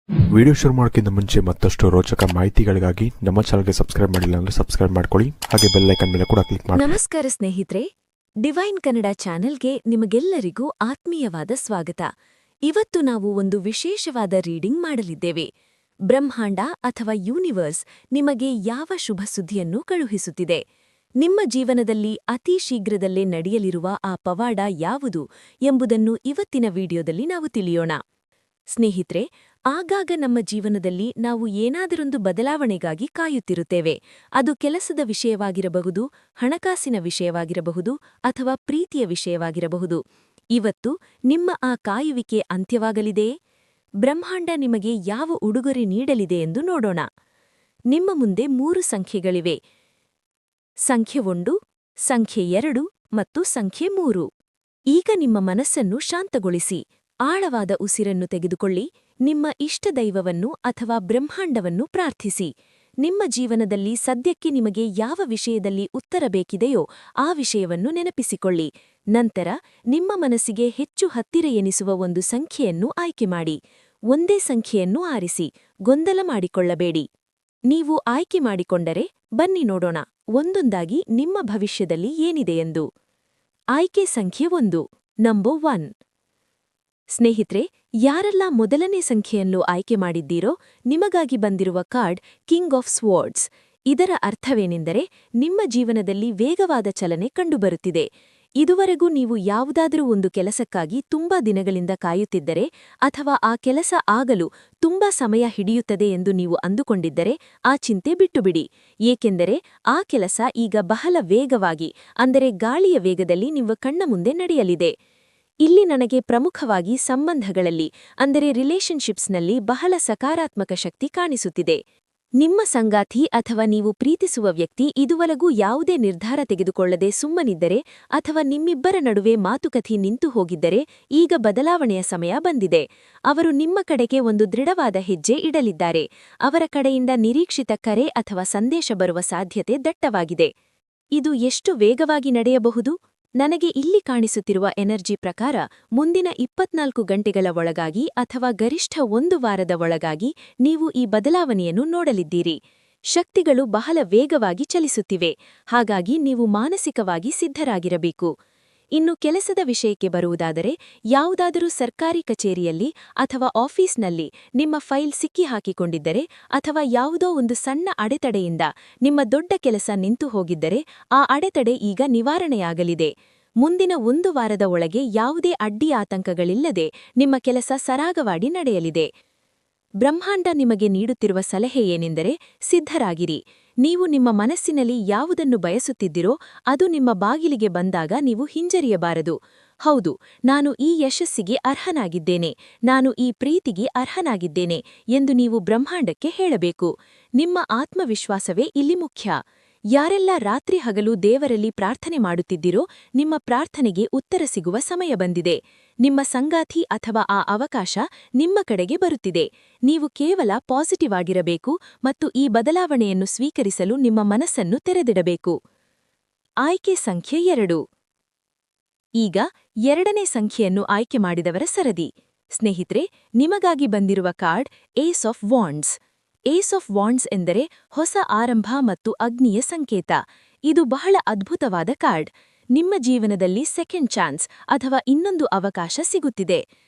Video ಶುರು ಮಾಡೋಕ್ಕಿಂತ ಮುಂಚೆ ಮತ್ತಷ್ಟು ರೋಚಕ ಮಾಹಿತಿಗಳಿಗಾಗಿ ನಮ್ಮ ಚಾನಲ್ಗೆ ಸಬ್ಸ್ಕ್ರೈಬ್ ಮಾಡಿಲ್ಲ ಅಂದ್ರೆ ಸಬ್ಸ್ಕ್ರೈಬ್ ಮಾಡ್ಕೊಳ್ಳಿ, ಹಾಗೆ ಬೆಲ್ ಐಕಾನ್ ಮೇಲೆ ಕೂಡ ಕ್ಲಿಕ್ ಮಾಡಿ. ನಮಸ್ಕಾರ ಸ್ನೇಹಿತರೆ, ಡಿವೈನ್ ಕನ್ನಡ ಚಾನೆಲ್ಗೆ ನಿಮಗೆಲ್ಲರಿಗೂ ಆತ್ಮೀಯವಾದ ಸ್ವಾಗತ. ಇವತ್ತು ನಾವು ಒಂದು ವಿಶೇಷವಾದ ರೀಡಿಂಗ್ ಮಾಡಲಿದ್ದೇವೆ. ಬ್ರಹ್ಮಾಂಡ ಅಥವಾ ಯೂನಿವರ್ಸ್ ನಿಮಗೆ ಯಾವ ಶುಭ ಸುದ್ದಿಯನ್ನು ಕಳುಹಿಸುತ್ತಿದೆ? ನಿಮ್ಮ ಜೀವನದಲ್ಲಿ ಅತಿ ಶೀಘ್ರದಲ್ಲೇ ನಡೆಯಲಿರುವ ಆ ಪವಾಡ ಯಾವುದು ಎಂಬುದನ್ನು ಇವತ್ತಿನ ವಿಡಿಯೋದಲ್ಲಿ ನಾವು ತಿಳಿಯೋಣ. ಸ್ನೇಹಿತರೆ, ಆಗಾಗ ನಮ್ಮ ಜೀವನದಲ್ಲಿ ನಾವು ಏನಾದರೊಂದು ಬದಲಾವಣೆಗಾಗಿ ಕಾಯುತ್ತಿರುತ್ತೇವೆ. ಅದು ಕೆಲಸದ ವಿಷಯವಾಗಿರಬಹುದು, ಹಣಕಾಸಿನ ವಿಷಯವಾಗಿರಬಹುದು ಅಥವಾ ಪ್ರೀತಿಯ ವಿಷಯವಾಗಿರಬಹುದು. ಇವತ್ತು ನಿಮ್ಮ ಆ ಕಾಯುವಿಕೆ ಅಂತ್ಯವಾಗಲಿದೆಯೇ? ಬ್ರಹ್ಮಾಂಡ ನಿಮಗೆ ಯಾವ ಉಡುಗೊರೆ ನೀಡಲಿದೆ ಎಂದು ನೋಡೋಣ. ನಿಮ್ಮ ಮುಂದೆ 3 ಸಂಖ್ಯೆಗಳಿವೆ: ಸಂಖ್ಯೆ 1, ಸಂಖ್ಯೆ 2 ಮತ್ತು ಸಂಖ್ಯೆ 3. ಈಗ ನಿಮ್ಮ ಮನಸ್ಸನ್ನು ಶಾಂತಗೊಳಿಸಿ, ಆಳವಾದ ಉಸಿರನ್ನು ತೆಗೆದುಕೊಳ್ಳಿ, ನಿಮ್ಮ ಇಷ್ಟದೈವವನ್ನು ಅಥವಾ ಬ್ರಹ್ಮಾಂಡವನ್ನು ಪ್ರಾರ್ಥಿಸಿ. ನಿಮ್ಮ ಜೀವನದಲ್ಲಿ ಸದ್ಯಕ್ಕೆ ನಿಮಗೆ ಯಾವ ವಿಷಯದಲ್ಲಿ ಉತ್ತರ ಬೇಕಿದೆಯೋ ಆ ವಿಷಯವನ್ನು ನೆನಪಿಸಿಕೊಳ್ಳಿ. ನಂತರ ನಿಮ್ಮ ಮನಸ್ಸಿಗೆ ಹೆಚ್ಚು ಹತ್ತಿರ ಎನಿಸುವ ಒಂದು ಸಂಖ್ಯೆಯನ್ನು ಆಯ್ಕೆ ಮಾಡಿ. ಒಂದೇ ಸಂಖ್ಯೆಯನ್ನು ಆರಿಸಿ, ಗೊಂದಲ ಮಾಡಿಕೊಳ್ಳಬೇಡಿ. ನೀವು ಆಯ್ಕೆ ಮಾಡಿಕೊಂಡರೆ ಬನ್ನಿ ನೋಡೋಣ ಒಂದೊಂದಾಗಿ ನಿಮ್ಮ ಭವಿಷ್ಯದಲ್ಲಿ ಏನಿದೆ ಎಂದು. ಆಯ್ಕೆ ಸಂಖ್ಯೆ 1, ನಂಬರ್ 1. ಸ್ನೇಹಿತರೆ, ಯಾರೆಲ್ಲ ಮೊದಲನೇ ಸಂಖ್ಯೆಯನ್ನು ಆಯ್ಕೆ ಮಾಡಿದ್ದೀರೋ ನಿಮಗಾಗಿ ಬಂದಿರುವ ಕಾರ್ಡ್ ಕಿಂಗ್ ಆಫ್ ಸ್ವೋರ್ಡ್ಸ್. ಇದರ ಅರ್ಥವೇನೆಂದರೆ ನಿಮ್ಮ ಜೀವನದಲ್ಲಿ ವೇಗವಾದ ಚಲನೆ ಕಂಡುಬರುತ್ತಿದೆ. ಇದುವರೆಗೂ ನೀವು ಯಾವುದಾದರೂ ಒಂದು ಕೆಲಸಕ್ಕಾಗಿ ತುಂಬಾ ದಿನಗಳಿಂದ ಕಾಯುತ್ತಿದ್ದರೆ ಅಥವಾ ಆ ಕೆಲಸ ಆಗಲು ತುಂಬಾ ಸಮಯ ಹಿಡಿಯುತ್ತದೆ ಎಂದು ನೀವು ಅಂದುಕೊಂಡಿದ್ದರೆ ಆ ಚಿಂತೆ ಬಿಟ್ಟುಬಿಡಿ. ಏಕೆಂದರೆ ಆ ಕೆಲಸ ಈಗ ಬಹಳ ವೇಗವಾಗಿ, ಅಂದರೆ ಗಾಳಿಯ ವೇಗದಲ್ಲಿ ನಿಮ್ಮ ಕಣ್ಣ ಮುಂದೆ ನಡೆಯಲಿದೆ. ಇಲ್ಲಿ ನನಗೆ ಪ್ರಮುಖವಾಗಿ ಸಂಬಂಧಗಳಲ್ಲಿ, ಅಂದರೆ ರಿಲೇಶನ್ಶಿಪ್ಸ್ನಲ್ಲಿ ಬಹಳ ಸಕಾರಾತ್ಮಕ ಶಕ್ತಿ ಕಾಣಿಸುತ್ತಿದೆ. ನಿಮ್ಮ ಸಂಗಾತಿ ಅಥವಾ ನೀವು ಪ್ರೀತಿಸುವ ವ್ಯಕ್ತಿ ಇದುವರೆಗೂ ಯಾವುದೇ ನಿರ್ಧಾರ ತೆಗೆದುಕೊಳ್ಳದೆ ಸುಮ್ಮನಿದ್ದರೆ ಅಥವಾ ನಿಮ್ಮಿಬ್ಬರ ನಡುವೆ ಮಾತುಕತೆ ನಿಂತು ಹೋಗಿದ್ದರೆ ಈಗ ಬದಲಾವಣೆಯ ಸಮಯ ಬಂದಿದೆ. ಅವರು ನಿಮ್ಮ ಕಡೆಗೆ ಒಂದು ದೃಢವಾದ ಹೆಜ್ಜೆ ಇಡಲಿದ್ದಾರೆ. ಅವರ ಕಡೆಯಿಂದ ನಿರೀಕ್ಷಿತ ಕರೆ ಅಥವಾ ಸಂದೇಶ ಬರುವ ಸಾಧ್ಯತೆ ದಟ್ಟವಾಗಿದೆ. ಇದು ಎಷ್ಟು ವೇಗವಾಗಿ ನಡೆಯಬಹುದು? ನನಗೆ ಇಲ್ಲಿ ಕಾಣಿಸುತ್ತಿರುವ ಎನರ್ಜಿ ಪ್ರಕಾರ ಮುಂದಿನ 24 ಗಂಟೆಗಳ ಒಳಗಾಗಿ ಅಥವಾ ಗರಿಷ್ಠ 1 ವಾರದ ಒಳಗಾಗಿ ನೀವು ಈ ಬದಲಾವಣೆಯನ್ನು ನೋಡಲಿದ್ದೀರಿ. ಶಕ್ತಿಗಳು ಬಹಳ ವೇಗವಾಗಿ ಚಲಿಸುತ್ತಿವೆ, ಹಾಗಾಗಿ ನೀವು ಮಾನಸಿಕವಾಗಿ ಸಿದ್ಧರಾಗಿರಬೇಕು. ಇನ್ನು ಕೆಲಸದ ವಿಷಯಕ್ಕೆ ಬರುವುದಾದರೆ, ಯಾವುದಾದರೂ ಸರ್ಕಾರಿ ಕಚೇರಿಯಲ್ಲಿ ಅಥವಾ ಆಫೀಸ್ನಲ್ಲಿ ನಿಮ್ಮ ಫೈಲ್ ಸಿಕ್ಕಿಹಾಕಿಕೊಂಡಿದ್ದರೆ ಅಥವಾ ಯಾವುದೋ ಒಂದು ಸಣ್ಣ ಅಡೆತಡೆಯಿಂದ ನಿಮ್ಮ ದೊಡ್ಡ ಕೆಲಸ ನಿಂತು ಹೋಗಿದ್ದರೆ ಆ ಅಡೆತಡೆ ಈಗ ನಿವಾರಣೆಯಾಗಲಿದೆ. ಮುಂದಿನ 1 ವಾರದ ಒಳಗೆ ಯಾವುದೇ ಅಡ್ಡಿ ಆತಂಕಗಳಿಲ್ಲದೆ ನಿಮ್ಮ ಕೆಲಸ ಸರಾಗವಾಗಿ ನಡೆಯಲಿದೆ. ಬ್ರಹ್ಮಾಂಡ ನಿಮಗೆ ನೀಡುತ್ತಿರುವ ಸಲಹೆ ಏನೆಂದರೆ, ಸಿದ್ಧರಾಗಿರಿ. ನೀವು ನಿಮ್ಮ ಮನಸ್ಸಿನಲ್ಲಿ ಯಾವುದನ್ನು ಬಯಸುತ್ತಿದ್ದಿರೋ ಅದು ನಿಮ್ಮ ಬಾಗಿಲಿಗೆ ಬಂದಾಗ ನೀವು ಹಿಂಜರಿಯಬಾರದು. ಹೌದು, ನಾನು ಈ ಯಶಸ್ಸಿಗೆ ಅರ್ಹನಾಗಿದ್ದೇನೆ, ನಾನು ಈ ಪ್ರೀತಿಗೆ ಅರ್ಹನಾಗಿದ್ದೇನೆ ಎಂದು ನೀವು ಬ್ರಹ್ಮಾಂಡಕ್ಕೆ ಹೇಳಬೇಕು. ನಿಮ್ಮ ಆತ್ಮವಿಶ್ವಾಸವೇ ಇಲ್ಲಿ ಮುಖ್ಯ. ಯಾರೆಲ್ಲ ರಾತ್ರಿ ಹಗಲು ದೇವರಲ್ಲಿ ಪ್ರಾರ್ಥನೆ ಮಾಡುತ್ತಿದ್ದಿರೋ ನಿಮ್ಮ ಪ್ರಾರ್ಥನೆಗೆ ಉತ್ತರ ಸಿಗುವ ಸಮಯ ಬಂದಿದೆ. ನಿಮ್ಮ ಸಂಗಾತಿ ಅಥವಾ ಆ ಅವಕಾಶ ನಿಮ್ಮ ಕಡೆಗೆ ಬರುತ್ತಿದೆ. ನೀವು ಕೇವಲ ಪಾಸಿಟಿವ್ ಆಗಿರಬೇಕು ಮತ್ತು ಈ ಬದಲಾವಣೆಯನ್ನು ಸ್ವೀಕರಿಸಲು ನಿಮ್ಮ ಮನಸ್ಸನ್ನು ತೆರೆದಿಡಬೇಕು. ಆಯ್ಕೆ ಸಂಖ್ಯೆ 2. ಈಗ 2ನೇ ಸಂಖ್ಯೆಯನ್ನು ಆಯ್ಕೆ ಮಾಡಿದವರ ಸರದಿ. ಸ್ನೇಹಿತರೆ, ನಿಮಗಾಗಿ ಬಂದಿರುವ card ace of wands. Ace of wands ಎಂದರೆ ಹೊಸ ಆರಂಭ ಮತ್ತು ಅಗ್ನಿಯ ಸಂಕೇತ. ಇದು ಬಹಳ ಅದ್ಭುತವಾದ ಕಾರ್ಡ್. ನಿಮ್ಮ ಜೀವನದಲ್ಲಿ ಸೆಕೆಂಡ್ ಚಾನ್ಸ್ ಅಥವಾ ಇನ್ನೊಂದು ಅವಕಾಶ ಸಿಗುತ್ತಿದೆ.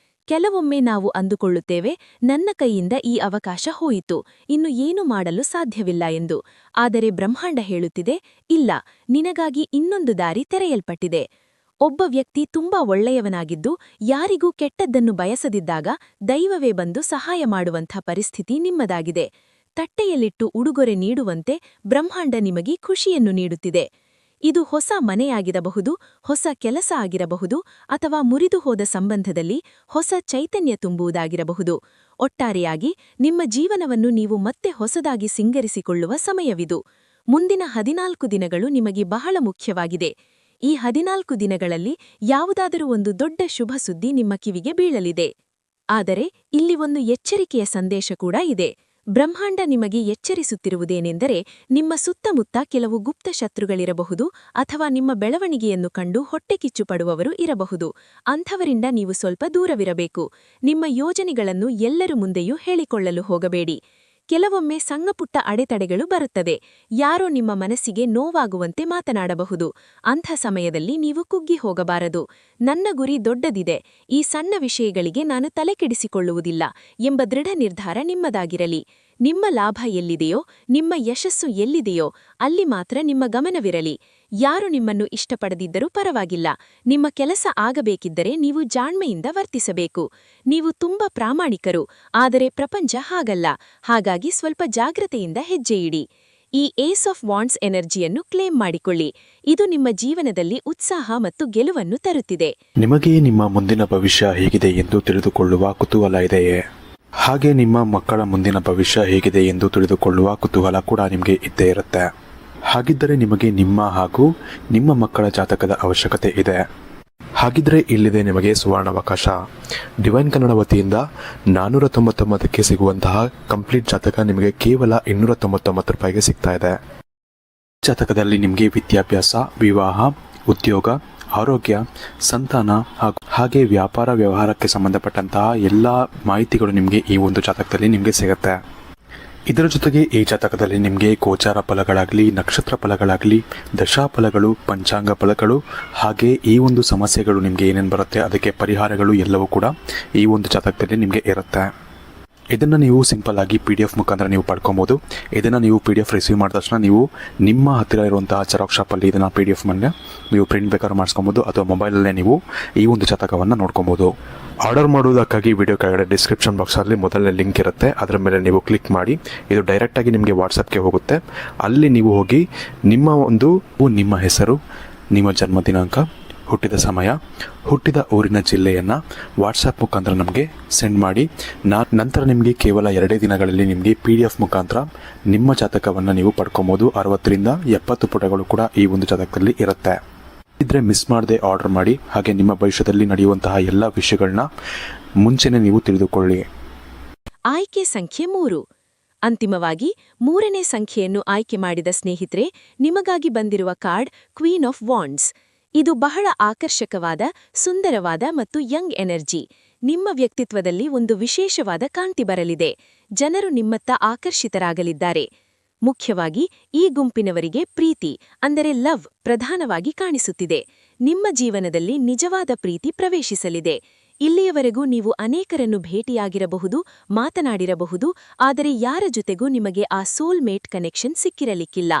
ಕೆಲವೊಮ್ಮೆ ನಾವು ಅಂದುಕೊಳ್ಳುತ್ತೇವೆ, ನನ್ನ ಕೈಯಿಂದ ಈ ಅವಕಾಶ ಹೋಯಿತು, ಇನ್ನು ಏನು ಮಾಡಲು ಸಾಧ್ಯವಿಲ್ಲ ಎಂದು. ಆದರೆ ಬ್ರಹ್ಮಾಂಡ ಹೇಳುತ್ತಿದೆ, ಇಲ್ಲ, ನಿನಗಾಗಿ ಇನ್ನೊಂದು ದಾರಿ ತೆರೆಯಲ್ಪಟ್ಟಿದೆ. ಒಬ್ಬ ವ್ಯಕ್ತಿ ತುಂಬಾ ಒಳ್ಳೆಯವನಾಗಿದ್ದು ಯಾರಿಗೂ ಕೆಟ್ಟದ್ದನ್ನು ಬಯಸದಿದ್ದಾಗ ದೈವವೇ ಬಂದು ಸಹಾಯ ಮಾಡುವಂಥ ಪರಿಸ್ಥಿತಿ ನಿಮ್ಮದಾಗಿದೆ. ತಟ್ಟೆಯಲ್ಲಿಟ್ಟು ಉಡುಗೊರೆ ನೀಡುವಂತೆ ಬ್ರಹ್ಮಾಂಡ ನಿಮಗೆ ಖುಷಿಯನ್ನು ನೀಡುತ್ತಿದೆ. ಇದು ಹೊಸ ಮನೆಯಾಗಿರಬಹುದು, ಹೊಸ ಕೆಲಸ ಆಗಿರಬಹುದು ಅಥವಾ ಮುರಿದುಹೋದ ಸಂಬಂಧದಲ್ಲಿ ಹೊಸ ಚೈತನ್ಯ ತುಂಬುವುದಾಗಿರಬಹುದು. ಒಟ್ಟಾರೆಯಾಗಿ ನಿಮ್ಮ ಜೀವನವನ್ನು ನೀವು ಮತ್ತೆ ಹೊಸದಾಗಿ ಸಿಂಗರಿಸಿಕೊಳ್ಳುವ ಸಮಯವಿದು. ಮುಂದಿನ 14 ದಿನಗಳು ನಿಮಗೆ ಬಹಳ ಮುಖ್ಯವಾಗಿದೆ. ಈ 14 ದಿನಗಳಲ್ಲಿ ಯಾವುದಾದರೂ ಒಂದು ದೊಡ್ಡ ಶುಭ ಸುದ್ದಿ ನಿಮ್ಮ ಕಿವಿಗೆ ಬೀಳಲಿದೆ. ಆದರೆ ಇಲ್ಲಿ ಒಂದು ಎಚ್ಚರಿಕೆಯ ಸಂದೇಶ ಕೂಡ ಇದೆ. ಬ್ರಹ್ಮಾಂಡ ನಿಮಗೆ ಎಚ್ಚರಿಸುತ್ತಿರುವುದೇನೆಂದರೆ ನಿಮ್ಮ ಸುತ್ತಮುತ್ತ ಕೆಲವು ಗುಪ್ತ ಶತ್ರುಗಳಿರಬಹುದು ಅಥವಾ ನಿಮ್ಮ ಬೆಳವಣಿಗೆಯನ್ನು ಕಂಡು ಹೊಟ್ಟೆಕಿಚ್ಚು ಪಡುವವರು ಇರಬಹುದು. ಅಂಥವರಿಂದ ನೀವು ಸ್ವಲ್ಪ ದೂರವಿರಬೇಕು. ನಿಮ್ಮ ಯೋಜನೆಗಳನ್ನು ಎಲ್ಲರ ಮುಂದೆಯೂ ಹೇಳಿಕೊಳ್ಳಲು ಹೋಗಬೇಡಿ. ಕೆಲವೊಮ್ಮೆ ಸಣ್ಣಪುಟ್ಟ ಅಡೆತಡೆಗಳು ಬರುತ್ತದೆ. ಯಾರೋ ನಿಮ್ಮ ಮನಸ್ಸಿಗೆ ನೋವಾಗುವಂತೆ ಮಾತನಾಡಬಹುದು. ಅಂಥ ಸಮಯದಲ್ಲಿ ನೀವು ಕುಗ್ಗಿ ಹೋಗಬಾರದು. ನನ್ನ ಗುರಿ ದೊಡ್ಡದಿದೆ, ಈ ಸಣ್ಣ ವಿಷಯಗಳಿಗೆ ನಾನು ತಲೆಕೆಡಿಸಿಕೊಳ್ಳುವುದಿಲ್ಲ ಎಂಬ ದೃಢ ನಿರ್ಧಾರ ನಿಮ್ಮದಾಗಿರಲಿ. ನಿಮ್ಮ ಲಾಭ ಎಲ್ಲಿದೆಯೋ, ನಿಮ್ಮ ಯಶಸ್ಸು ಎಲ್ಲಿದೆಯೋ ಅಲ್ಲಿ ಮಾತ್ರ ನಿಮ್ಮ ಗಮನವಿರಲಿ. ಯಾರು ನಿಮ್ಮನ್ನು ಇಷ್ಟಪಡದಿದ್ದರೂ ಪರವಾಗಿಲ್ಲ. ನಿಮ್ಮ ಕೆಲಸ ಆಗಬೇಕಿದ್ದರೆ ನೀವು ಜಾಣ್ಮೆಯಿಂದ ವರ್ತಿಸಬೇಕು. ನೀವು ತುಂಬಾ ಪ್ರಾಮಾಣಿಕರು, ಆದರೆ ಪ್ರಪಂಚ ಹಾಗಲ್ಲ. ಹಾಗಾಗಿ ಸ್ವಲ್ಪ ಜಾಗ್ರತೆಯಿಂದ ಹೆಜ್ಜೆಯಿಡಿ. ಈ ಏಸ್ ಆಫ್ ವಾಂಡ್ಸ್ ಎನರ್ಜಿಯನ್ನು ಕ್ಲೇಮ್ ಮಾಡಿಕೊಳ್ಳಿ. ಇದು ನಿಮ್ಮ ಜೀವನದಲ್ಲಿ ಉತ್ಸಾಹ ಮತ್ತು ಗೆಲುವನ್ನು ತರುತ್ತಿದೆ. ನಿಮಗೆ ನಿಮ್ಮ ಮುಂದಿನ ಭವಿಷ್ಯ ಹೇಗಿದೆ ಎಂದು ತಿಳಿದುಕೊಳ್ಳುವ ಕುತೂಹಲ ಇದೆಯೇ? ಹಾಗೆ ನಿಮ್ಮ ಮಕ್ಕಳ ಮುಂದಿನ ಭವಿಷ್ಯ ಹೇಗಿದೆ ಎಂದು ತಿಳಿದುಕೊಳ್ಳುವ ಕುತೂಹಲ ಕೂಡ ನಿಮಗೆ ಇದ್ದೇ ಇರುತ್ತೆ. ಹಾಗಿದ್ದರೆ ನಿಮಗೆ ನಿಮ್ಮ ಹಾಗೂ ನಿಮ್ಮ ಮಕ್ಕಳ ಜಾತಕದ ಅವಶ್ಯಕತೆ ಇದೆ. ಹಾಗಿದ್ರೆ ಇಲ್ಲಿದೆ ನಿಮಗೆ ಸುವರ್ಣಾವಕಾಶ. ಡಿವೈನ್ ಕನ್ನಡ ವತಿಯಿಂದ 499ಕ್ಕೆ ಸಿಗುವಂತಹ ಕಂಪ್ಲೀಟ್ ಜಾತಕ ನಿಮಗೆ ಕೇವಲ 299 ರೂಪಾಯಿಗೆ ಸಿಗ್ತಾ ಇದೆ. ಜಾತಕದಲ್ಲಿ ನಿಮಗೆ ವಿದ್ಯಾಭ್ಯಾಸ, ವಿವಾಹ, ಉದ್ಯೋಗ, ಆರೋಗ್ಯ, ಸಂತಾನ ಹಾಗೆ ವ್ಯಾಪಾರ ವ್ಯವಹಾರಕ್ಕೆ ಸಂಬಂಧಪಟ್ಟಂತಹ ಎಲ್ಲ ಮಾಹಿತಿಗಳು ನಿಮಗೆ ಈ ಒಂದು ಜಾತಕದಲ್ಲಿ ನಿಮಗೆ ಸಿಗುತ್ತೆ. ಇದರ ಜೊತೆಗೆ ಈ ಜಾತಕದಲ್ಲಿ ನಿಮಗೆ ಗೋಚಾರ ಫಲಗಳಾಗಲಿ, ನಕ್ಷತ್ರ ಫಲಗಳಾಗಲಿ, ದಶಾಫಲಗಳು, ಪಂಚಾಂಗ ಫಲಗಳು ಹಾಗೆ ಈ ಒಂದು ಸಮಸ್ಯೆಗಳು ನಿಮಗೆ ಏನೇನು ಬರುತ್ತೆ ಅದಕ್ಕೆ ಪರಿಹಾರಗಳು ಎಲ್ಲವೂ ಕೂಡ ಈ ಒಂದು ಜಾತಕದಲ್ಲಿ ನಿಮಗೆ ಇರುತ್ತೆ. ಇದನ್ನು ನೀವು ಸಿಂಪಲ್ ಆಗಿ PDF ಮುಖಾಂತರ ನೀವು ಪಡ್ಕೊಬೋದು. ಇದನ್ನು ನೀವು PDF ರಿಸೀವ್ ಮಾಡಿದ ತಕ್ಷಣ ನೀವು ನಿಮ್ಮ ಹತ್ತಿರ ಇರುವಂತಹ ಜೆರಾಕ್ಸ್ ಶಾಪಲ್ಲಿ ಇದನ್ನು PDF ಮೇಲೆ ನೀವು ಪ್ರಿಂಟ್ ಬೇಕಾದ್ರೂ ಮಾಡಿಸ್ಕೊಬೋದು ಅಥವಾ ಮೊಬೈಲಲ್ಲೇ ನೀವು ಈ ಒಂದು ಜಾತಕವನ್ನು ನೋಡ್ಕೊಬೋದು. ಆರ್ಡರ್ ಮಾಡುವುದಕ್ಕಾಗಿ ವಿಡಿಯೋ ಕೆಳಗಡೆ ಡಿಸ್ಕ್ರಿಪ್ಷನ್ ಬಾಕ್ಸಲ್ಲಿ ಮೊದಲನೇ ಲಿಂಕ್ ಇರುತ್ತೆ, ಅದರ ಮೇಲೆ ನೀವು ಕ್ಲಿಕ್ ಮಾಡಿ. ಇದು ಡೈರೆಕ್ಟಾಗಿ ನಿಮಗೆ ವಾಟ್ಸಪ್ಗೆ ಹೋಗುತ್ತೆ. ಅಲ್ಲಿ ನೀವು ಹೋಗಿ ನಿಮ್ಮ ಹೆಸರು, ನಿಮ್ಮ ಜನ್ಮ ದಿನಾಂಕ, ಹುಟ್ಟಿದ ಸಮಯ, ಹುಟ್ಟಿದ ಊರಿನ ಜಿಲ್ಲೆಯನ್ನು ವಾಟ್ಸಪ್ ಮುಖಾಂತರ ನಮಗೆ ಸೆಂಡ್ ಮಾಡಿ. ನಂತರ ನಿಮಗೆ ಕೇವಲ 2 ದಿನಗಳಲ್ಲಿ ನಿಮಗೆ PDF ಮುಖಾಂತರ ನಿಮ್ಮ ಜಾತಕವನ್ನು ನೀವು ಪಡ್ಕೊಬೋದು. 60ರಿಂದ 70 ಪುಟಗಳು ಕೂಡ ಈ ಒಂದು ಜಾತಕದಲ್ಲಿ ಇರುತ್ತೆ. ಇದ್ರೆ ಮಿಸ್ ಮಾಡದೆ ಆರ್ಡರ್ ಮಾಡಿ. ಹಾಗೆ ನಿಮ್ಮ ಭವಿಷ್ಯದಲ್ಲಿ ನಡೆಯುವಂತಹ ಎಲ್ಲ ವಿಷಯಗಳನ್ನ ಮುಂಚೆನೇ ನೀವು ತಿಳಿದುಕೊಳ್ಳಿ. ಆಯ್ಕೆ ಸಂಖ್ಯೆ 3. ಅಂತಿಮವಾಗಿ 3ನೇ ಸಂಖ್ಯೆಯನ್ನು ಆಯ್ಕೆ ಮಾಡಿದ ಸ್ನೇಹಿತರೆ, ನಿಮಗಾಗಿ ಬಂದಿರುವ ಕಾರ್ಡ್ ಕ್ವೀನ್ ಆಫ್ ವಾಂಡ್ಸ್. ಇದು ಬಹಳ ಆಕರ್ಷಕವಾದ, ಸುಂದರವಾದ ಮತ್ತು ಯಂಗ್ ಎನರ್ಜಿ. ನಿಮ್ಮ ವ್ಯಕ್ತಿತ್ವದಲ್ಲಿ ಒಂದು ವಿಶೇಷವಾದ ಕಾಂತಿ ಬರಲಿದೆ. ಜನರು ನಿಮ್ಮತ್ತ ಆಕರ್ಷಿತರಾಗಲಿದ್ದಾರೆ. ಮುಖ್ಯವಾಗಿ ಈ ಗುಂಪಿನವರಿಗೆ ಪ್ರೀತಿ ಅಂದರೆ ಲವ್ ಪ್ರಧಾನವಾಗಿ ಕಾಣಿಸುತ್ತಿದೆ. ನಿಮ್ಮ ಜೀವನದಲ್ಲಿ ನಿಜವಾದ ಪ್ರೀತಿ ಪ್ರವೇಶಿಸಲಿದೆ. ಇಲ್ಲಿಯವರೆಗೂ ನೀವು ಅನೇಕರನ್ನು ಭೇಟಿಯಾಗಿರಬಹುದು, ಮಾತನಾಡಿರಬಹುದು, ಆದರೆ ಯಾರ ಜೊತೆಗೂ ನಿಮಗೆ ಆ ಸೋಲ್ಮೇಟ್ ಕನೆಕ್ಷನ್ ಸಿಕ್ಕಿರಲಿಕ್ಕಿಲ್ಲ.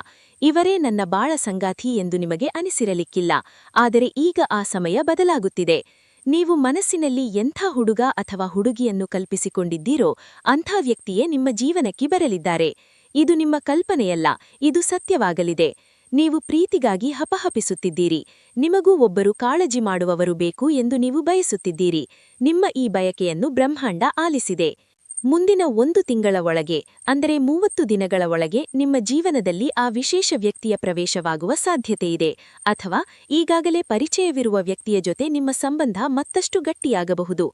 ಇವರೇ ನನ್ನ ಬಾಳ ಸಂಗಾತಿ ಎಂದು ನಿಮಗೆ ಅನಿಸಿರಲಿಕ್ಕಿಲ್ಲ. ಆದರೆ ಈಗ ಆ ಸಮಯ ಬದಲಾಗುತ್ತಿದೆ. ನೀವು ಮನಸ್ಸಿನಲ್ಲಿ ಎಂಥ ಹುಡುಗ ಅಥವಾ ಹುಡುಗಿಯನ್ನು ಕಲ್ಪಿಸಿಕೊಂಡಿದ್ದೀರೋ ಅಂಥ ವ್ಯಕ್ತಿಯೇ ನಿಮ್ಮ ಜೀವನಕ್ಕೆ ಬರಲಿದ್ದಾರೆ. ಇದು ನಿಮ್ಮ ಕಲ್ಪನೆಯಲ್ಲ, ಇದು ಸತ್ಯವಾಗಲಿದೆ. ನೀವು ಪ್ರೀತಿಗಾಗಿ ಹಪಹಪಿಸುತ್ತಿದ್ದೀರಿ. ನಿಮಗೂ ಒಬ್ಬರು ಕಾಳಜಿ ಮಾಡುವವರು ಬೇಕು ಎಂದು ನೀವು ಬಯಸುತ್ತಿದ್ದೀರಿ. ನಿಮ್ಮ ಈ ಬಯಕೆಯನ್ನು ಬ್ರಹ್ಮಾಂಡ ಆಲಿಸಿದೆ. ಮುಂದಿನ 1 ತಿಂಗಳ ಒಳಗೆ ಅಂದರೆ 30 ದಿನಗಳ ಒಳಗೆ ನಿಮ್ಮ ಜೀವನದಲ್ಲಿ ಆ ವಿಶೇಷ ವ್ಯಕ್ತಿಯ ಪ್ರವೇಶವಾಗುವ ಸಾಧ್ಯತೆಯಿದೆ. ಅಥವಾ ಈಗಾಗಲೇ ಪರಿಚಯವಿರುವ ವ್ಯಕ್ತಿಯ ಜೊತೆ ನಿಮ್ಮ ಸಂಬಂಧ ಮತ್ತಷ್ಟು ಗಟ್ಟಿಯಾಗಬಹುದು.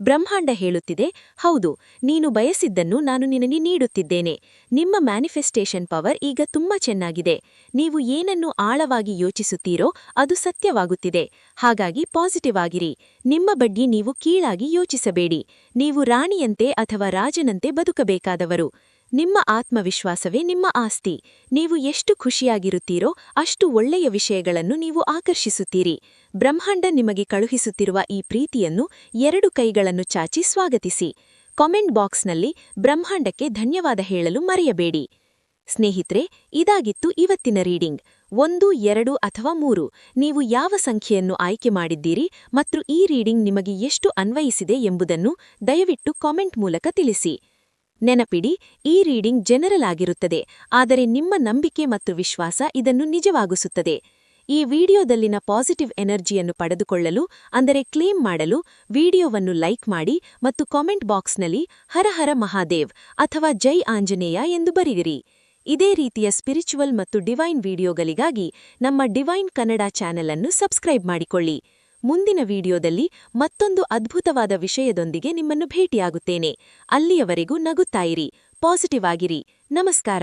ಬ್ರಹ್ಮಾಂಡ ಹೇಳುತ್ತಿದೆ, ಹೌದು, ನೀನು ಬಯಸಿದ್ದನ್ನು ನಾನು ನಿನಗೆ ನೀಡುತ್ತಿದ್ದೇನೆ. ನಿಮ್ಮ ಮ್ಯಾನಿಫೆಸ್ಟೇಷನ್ ಪವರ್ ಈಗ ತುಂಬಾ ಚೆನ್ನಾಗಿದೆ. ನೀವು ಏನನ್ನು ಆಳವಾಗಿ ಯೋಚಿಸುತ್ತೀರೋ ಅದು ಸತ್ಯವಾಗುತ್ತಿದೆ. ಹಾಗಾಗಿ ಪಾಸಿಟಿವ್ ಆಗಿರಿ. ನಿಮ್ಮ ಬಗ್ಗೆ ನೀವು ಕೀಳಾಗಿ ಯೋಚಿಸಬೇಡಿ. ನೀವು ರಾಣಿಯಂತೆ ಅಥವಾ ರಾಜನಂತೆ ಬದುಕಬೇಕಾದವರು. ನಿಮ್ಮ ಆತ್ಮವಿಶ್ವಾಸವೇ ನಿಮ್ಮ ಆಸ್ತಿ. ನೀವು ಎಷ್ಟು ಖುಷಿಯಾಗಿರುತ್ತೀರೋ ಅಷ್ಟು ಒಳ್ಳೆಯ ವಿಷಯಗಳನ್ನು ನೀವು ಆಕರ್ಷಿಸುತ್ತೀರಿ. ಬ್ರಹ್ಮಾಂಡ ನಿಮಗೆ ಕಳುಹಿಸುತ್ತಿರುವ ಈ ಪ್ರೀತಿಯನ್ನು 2 ಕೈಗಳನ್ನು ಚಾಚಿ ಸ್ವಾಗತಿಸಿ. ಕಾಮೆಂಟ್ ಬಾಕ್ಸ್ನಲ್ಲಿ ಬ್ರಹ್ಮಾಂಡಕ್ಕೆ ಧನ್ಯವಾದ ಹೇಳಲು ಮರೆಯಬೇಡಿ. ಸ್ನೇಹಿತರೆ, ಇದಾಗಿತ್ತು ಇವತ್ತಿನ ರೀಡಿಂಗ್. 1, 2 ಅಥವಾ 3 ನೀವು ಯಾವ ಸಂಖ್ಯೆಯನ್ನು ಆಯ್ಕೆ ಮಾಡಿದ್ದೀರಿ ಮತ್ತು ಈ ರೀಡಿಂಗ್ ನಿಮಗೆ ಎಷ್ಟು ಅನ್ವಯಿಸಿದೆ ಎಂಬುದನ್ನು ದಯವಿಟ್ಟು ಕಾಮೆಂಟ್ ಮೂಲಕ ತಿಳಿಸಿ. ನೆನಪಿಡಿ, ಈ ರೀಡಿಂಗ್ ಜನರಲ್ ಆಗಿರುತ್ತದೆ, ಆದರೆ ನಿಮ್ಮ ನಂಬಿಕೆ ಮತ್ತು ವಿಶ್ವಾಸ ಇದನ್ನು ನಿಜವಾಗಿಸುತ್ತದೆ. ಈ ವಿಡಿಯೋದಲ್ಲಿನ ಪಾಸಿಟಿವ್ ಎನರ್ಜಿಯನ್ನು ಪಡೆದುಕೊಳ್ಳಲು ಅಂದರೆ ಕ್ಲೇಮ್ ಮಾಡಲು ವಿಡಿಯೋವನ್ನು ಲೈಕ್ ಮಾಡಿ ಮತ್ತು ಕಾಮೆಂಟ್ ಬಾಕ್ಸ್ನಲ್ಲಿ ಹರ ಹರ ಮಹಾದೇವ್ ಅಥವಾ ಜೈ ಆಂಜನೇಯ ಎಂದು ಬರೆಯಿರಿ. ಇದೇ ರೀತಿಯ ಸ್ಪಿರಿಚುವಲ್ ಮತ್ತು ಡಿವೈನ್ ವಿಡಿಯೋಗಳಿಗಾಗಿ ನಮ್ಮ ಡಿವೈನ್ ಕನ್ನಡ ಚಾನೆಲ್ ಅನ್ನು ಸಬ್ಸ್ಕ್ರೈಬ್ ಮಾಡಿಕೊಳ್ಳಿ. ಮುಂದಿನ ವಿಡಿಯೋದಲ್ಲಿ ಮತ್ತೊಂದು ಅದ್ಭುತವಾದ ವಿಷಯದೊಂದಿಗೆ ನಿಮ್ಮನ್ನು ಭೇಟಿಯಾಗುತ್ತೇನೆ. ಅಲ್ಲಿಯವರೆಗೂ ನಗುತ್ತಾ ಇರಿ, ಪಾಸಿಟಿವ್ ಆಗಿರಿ. ನಮಸ್ಕಾರ.